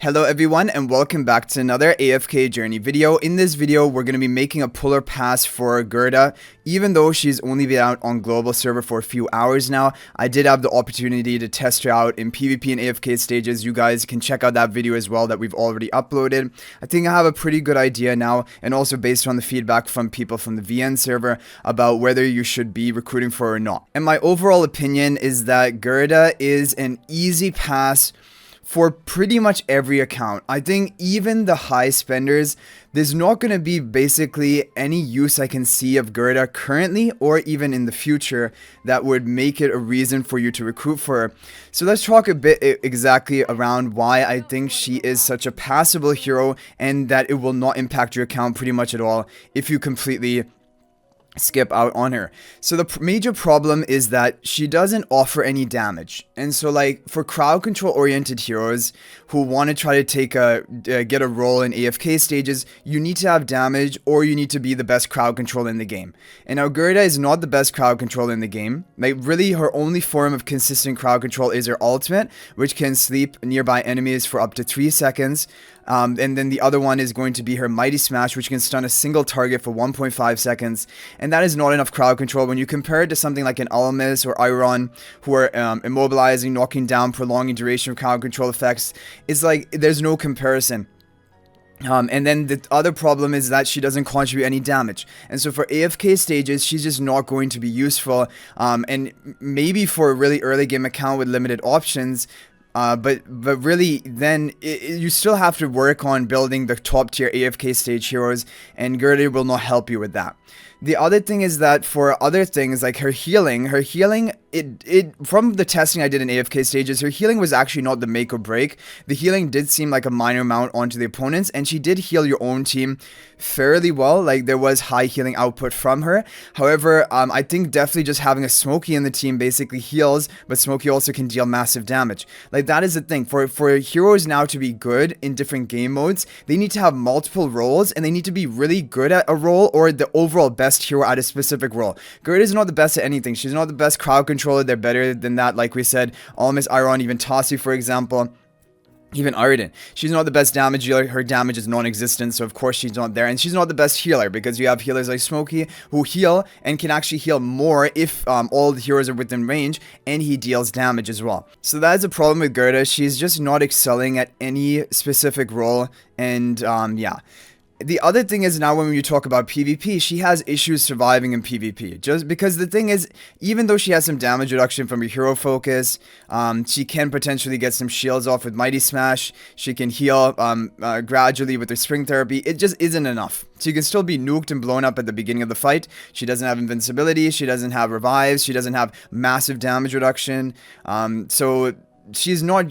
Hello everyone and welcome back to another AFK journey video. In this video, we're going to be making a puller pass for Gerda. Even though she's only been out on global server for a few hours now, I did have the opportunity to test her out in PvP and AFK stages. You guys can check out that video as well that we've already uploaded. I think I have a pretty good idea now, and also based on the feedback from people from the VN server about whether you should be recruiting for her or not. And my overall opinion is that Gerda is an easy pass for pretty much every account. I think even the high spenders, there's not going to be basically any use I can see of Gerda currently or even in the future that would make it a reason for you to recruit for her. So let's talk a bit exactly around why I think she is such a passable hero and that it will not impact your account pretty much at all if you completely skip out on her. So the major problem is that she doesn't offer any damage, and so like for crowd control oriented heroes who want to try to take get a role in AFK stages, you need to have damage or you need to be the best crowd control in the game. And now Gerda is not the best crowd control in the game. Like really her only form of consistent crowd control is her ultimate, which can sleep nearby enemies for up to 3 seconds. And then the other one is going to be her Mighty Smash, which can stun a single target for 1.5 seconds. And that is not enough crowd control when you compare it to something like an Alamis or Iron, who are immobilizing, knocking down, prolonging duration of crowd control effects. It's like there's no comparison. And then the other problem is that she doesn't contribute any damage. And so for AFK stages, she's just not going to be useful. And maybe for a really early game account with limited options, but really then you still have to work on building the top tier AFK stage heroes, and Gerda will not help you with that. The other thing is that for other things like her healing, from the testing I did in AFK stages, her healing was actually not the make or break. The healing did seem like a minor amount onto the opponents, and she did heal your own team fairly well. Like there was high healing output from her. However, I think definitely just having a Smokey in the team basically heals, but Smokey also can deal massive damage. Like that is the thing. For heroes now to be good in different game modes, they need to have multiple roles, and they need to be really good at a role or the overall best hero at a specific role. Gerda is not the best at anything. She's not the best crowd controller. They're better than that, like we said. Almost Iron, even Tassi, for example. Even Arden. She's not the best damage dealer. Her damage is non-existent, so of course she's not there. And she's not the best healer, because you have healers like Smokey who heal and can actually heal more if all the heroes are within range, and he deals damage as well. So that is a problem with Gerda. She's just not excelling at any specific role, and yeah. The other thing is now when you talk about PvP, she has issues surviving in PvP. Just because the thing is, even though she has some damage reduction from her hero focus, she can potentially get some shields off with Mighty Smash. She can heal gradually with her Spring Therapy. It just isn't enough. She can still be nuked and blown up at the beginning of the fight. She doesn't have invincibility. She doesn't have revives. She doesn't have massive damage reduction. So she's not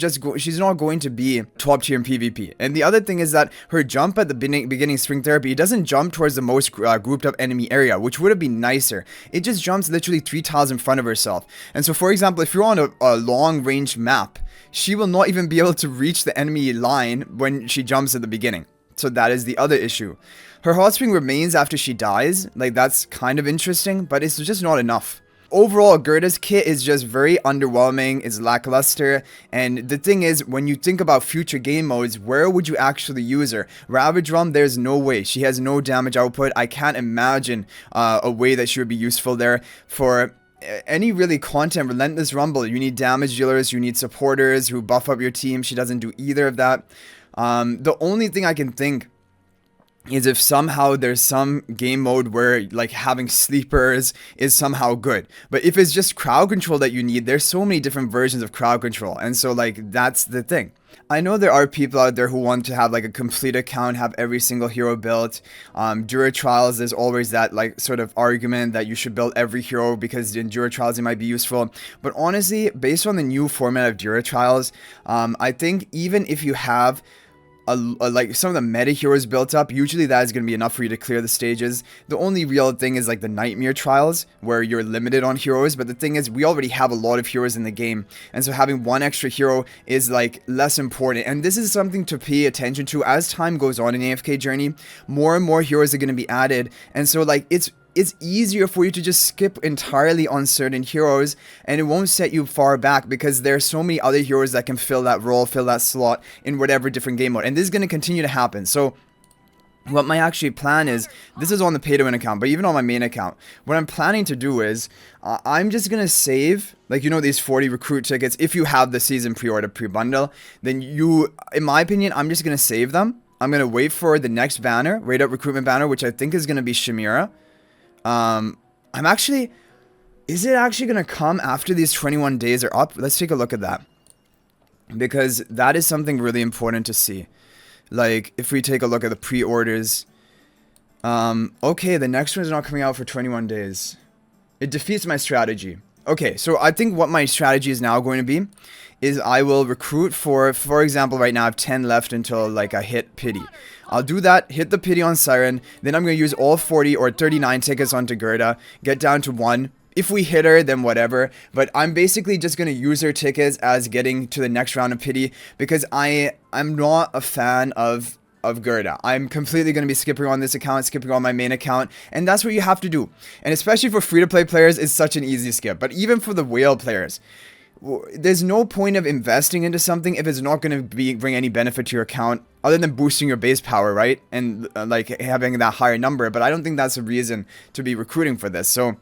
going to be top tier in PvP. And the other thing is that her jump at the beginning Spring Therapy, it doesn't jump towards the most grouped up enemy area, which would have been nicer. It just jumps literally 3 tiles in front of herself. And so for example, if you're on a long range map, she will not even be able to reach the enemy line when she jumps at the beginning. So that is the other issue. Her hot spring remains after she dies. Like that's kind of interesting, but it's just not enough. Overall, Gerda's kit is just very underwhelming, it's lackluster, and the thing is, when you think about future game modes, where would you actually use her? Ravage Realm, there's no way. She has no damage output. I can't imagine a way that she would be useful there. For any really content, Relentless Rumble, you need damage dealers, you need supporters who buff up your team. She doesn't do either of that. The only thing I can think is if somehow there's some game mode where like having sleepers is somehow good. But if it's just crowd control that you need, there's so many different versions of crowd control, and so like that's the thing. I know there are people out there who want to have like a complete account, have every single hero built. Dura Trials, there's always that like sort of argument that you should build every hero because in Dura Trials it might be useful. But honestly, based on the new format of Dura Trials, I think even if you have like some of the meta heroes built up, usually that is going to be enough for you to clear the stages. The only real thing is like the Nightmare Trials, where you're limited on heroes, but the thing is, we already have a lot of heroes in the game, and so having one extra hero is like less important. And this is something to pay attention to as time goes on in AFK Journey. More and more heroes are going to be added, and so like it's it's easier for you to just skip entirely on certain heroes, and it won't set you far back because there are so many other heroes that can fill that role, fill that slot in whatever different game mode. And this is going to continue to happen. So what my actually plan is, this is on the pay to win account, but even on my main account, what I'm planning to do is, I'm just going to save, like, you know, these 40 recruit tickets. If you have the season pre-order pre-bundle, then you, in my opinion, I'm just going to save them. I'm going to wait for the next banner, Raid Up Recruitment banner, which I think is going to be Shamira. Is it actually going to come after these 21 days are up? Let's take a look at that, because that is something really important to see. Like, if we take a look at the pre-orders, okay, the next one is not coming out for 21 days. It defeats my strategy. Okay, so I think what my strategy is now going to be is I will recruit for example, right now I have 10 left until, like, I hit pity. I'll do that, hit the pity on Siren, then I'm going to use all 40 or 39 tickets onto Gerda, get down to 1. If we hit her, then whatever, but I'm basically just going to use her tickets as getting to the next round of pity, because I'm not a fan of Gerda. I'm completely going to be skipping on this account, skipping on my main account, and that's what you have to do. And especially for free-to-play players, it's such an easy skip, but even for the whale players, there's no point of investing into something if it's not going to bring any benefit to your account other than boosting your base power, right? And like having that higher number, but I don't think that's a reason to be recruiting for this. So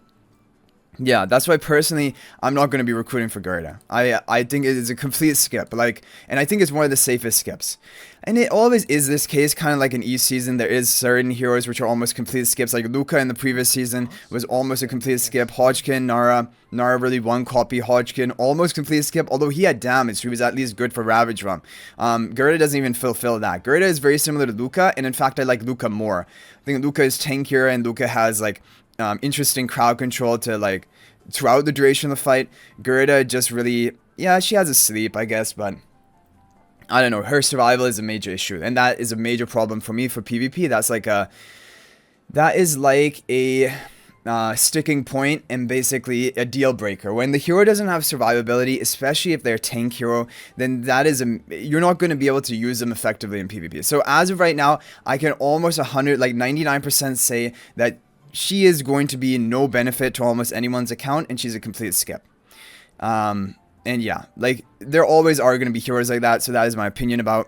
yeah, that's why personally I'm not going to be recruiting for Gerda. I think it is a complete skip, like, and I think it's one of the safest skips. And it always is this case, kind of like in each season, there is certain heroes which are almost complete skips, like Luca in the previous season was almost a complete skip. Hodgkin, Nara really one copy. Hodgkin, almost complete skip, although he had damage, so he was at least good for Ravage Run. Gerda doesn't even fulfill that. Gerda is very similar to Luca, and in fact I like Luca more. I think Luca is tankier, and Luca has, like, interesting crowd control to, like, throughout the duration of the fight. Gerda just really, yeah, she has a sleep, I guess, but I don't know, her survival is a major issue, and that is a major problem for me for PvP. That is like a sticking point and basically a deal breaker. When the hero doesn't have survivability, especially if they're a tank hero, then that is you're not going to be able to use them effectively in PvP. So as of right now, I can almost 99% say that she is going to be no benefit to almost anyone's account, and she's a complete skip. And yeah, like, there always are going to be heroes like that, so that is my opinion about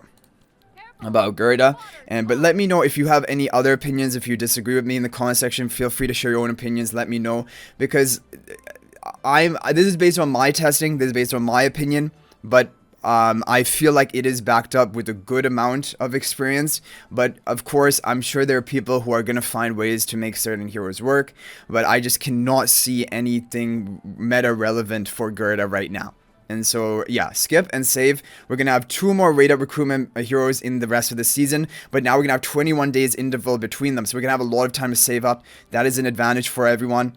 Gerda. But let me know if you have any other opinions. If you disagree with me in the comment section, feel free to share your own opinions. Let me know, because this is based on my testing, this is based on my opinion, but I feel like it is backed up with a good amount of experience. But of course, I'm sure there are people who are going to find ways to make certain heroes work, but I just cannot see anything meta relevant for Gerda right now. And so, yeah, skip and save. We're going to have 2 more Raid Up Recruitment heroes in the rest of the season, but now we're going to have 21 days interval between them, so we're going to have a lot of time to save up. That is an advantage for everyone.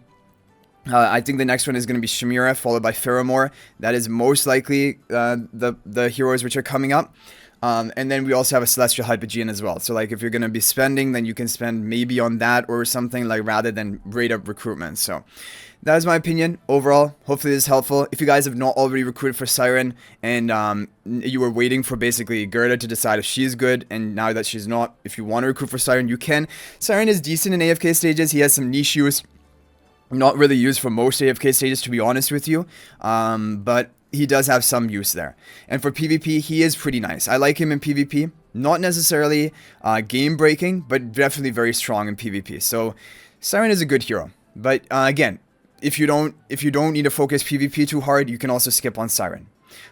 I think the next one is going to be Shamira, followed by Pheromore. That is most likely the heroes which are coming up. And then we also have a Celestial Hypogean as well. So, like, if you're going to be spending, then you can spend maybe on that or something, like, rather than Raid Up Recruitment. So that is my opinion overall. Hopefully this is helpful. If you guys have not already recruited for Siren, and you were waiting for basically Gerda to decide if she's good, and now that she's not, if you want to recruit for Siren, you can. Siren is decent in AFK stages. He has some niche use. Not really used for most AFK stages, to be honest with you. But he does have some use there. And for PvP, he is pretty nice. I like him in PvP. Not necessarily game breaking, but definitely very strong in PvP. So Siren is a good hero. But again, if you don't need to focus PvP too hard, you can also skip on Siren.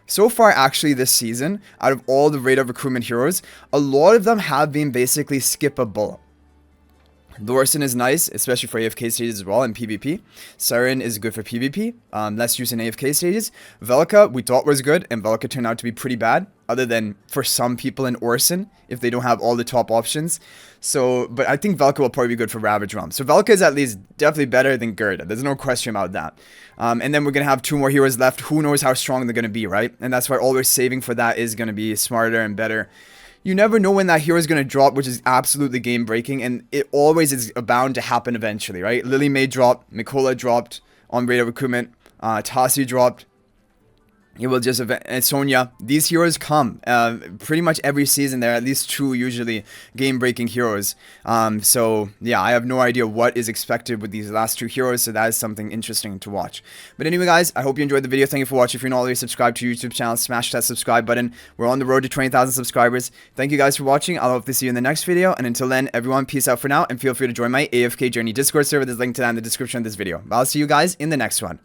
So far, actually, this season, out of all the Raid Up Recruitment heroes, a lot of them have been basically skippable. Lorson is nice, especially for AFK stages as well in PvP. Siren is good for PvP, less use in AFK stages. Velka, we thought was good, and Velka turned out to be pretty bad, other than for some people in Orson, if they don't have all the top options. So, but I think Velka will probably be good for Ravage Realm. So Velka is at least definitely better than Gerda. There's no question about that. And then we're going to have 2 more heroes left. Who knows how strong they're going to be, right? And that's why always saving for that is going to be smarter and better. You never know when that hero is going to drop, which is absolutely game breaking, and it always is bound to happen eventually, right? Lily May dropped, Mikola dropped on Raid Up Recruitment, Tassi dropped. It will just Sonya. These heroes come pretty much every season. There are at least two usually game-breaking heroes. So yeah, I have no idea what is expected with these last two heroes. So that is something interesting to watch. But anyway, guys, I hope you enjoyed the video. Thank you for watching. If you're not already subscribed to YouTube channel, smash that subscribe button. We're on the road to 20,000 subscribers. Thank you guys for watching. I'll hope to see you in the next video. And until then, everyone, peace out for now. And feel free to join my AFK Journey Discord server. There's a link to that in the description of this video. But I'll see you guys in the next one.